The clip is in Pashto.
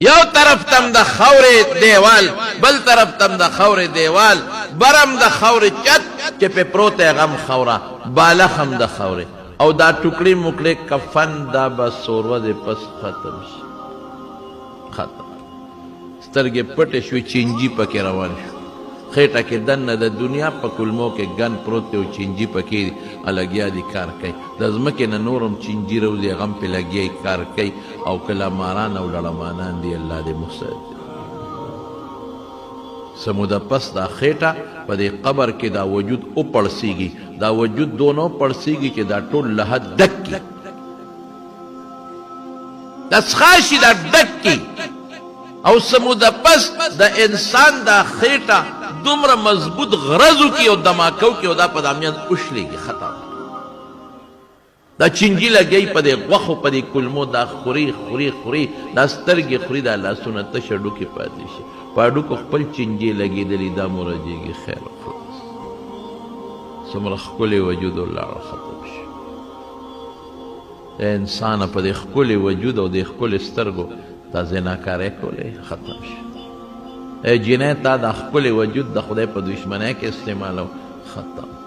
یو طرف تم د خاورې دیوال بل طرف تم د خاورې دیوال برم د خاورې چت چې په پروت غم خوره بالښ هم د خاورې او دا ټوکړي موکړي کفن دا به سوروځې پس ختم شي ختم سترګې پټې شوې چینجي پکې روان شو خېټه کې دننه د دنیا په کلمو کې ګن پروت دی او چینجي پکې لګیا دي کار کوي د ځمکې نه نورم چینجي روزي غم پې لګیا کار کوي او کله ماران او لړمانان دي الله دې مساعد سموده پس دا خېټه په دې قبر کې دا وجود او پړسیږي دا وجود دونو پړسیږي چې دا ټول لحد ډک کی دا څښاشي دا ډک کی او سموده پس د انسان دا خېټه دومره مضبوط غرضو کی او دماکو کی او دا په دامیان اوشلیږي ختم دا چینجي لګی په دې غوښو په دې کلمو دا خوري خوري خوري دا سترګې خوري دا لاسونه تشه ډوکې پاتې شي په هډوکو خپل چینجي لګېدلي دا مرجېږي خیر خلاص څومره ښکلی وجود ولاړه ختم شي د انسانه په دې ښکلي وجود او دې ښکلي سترګو دا زناکاری کولی ختم شي ای جنۍ تا دا ښکلی وجود د خدای په دشمنۍ کې استعمالو ختم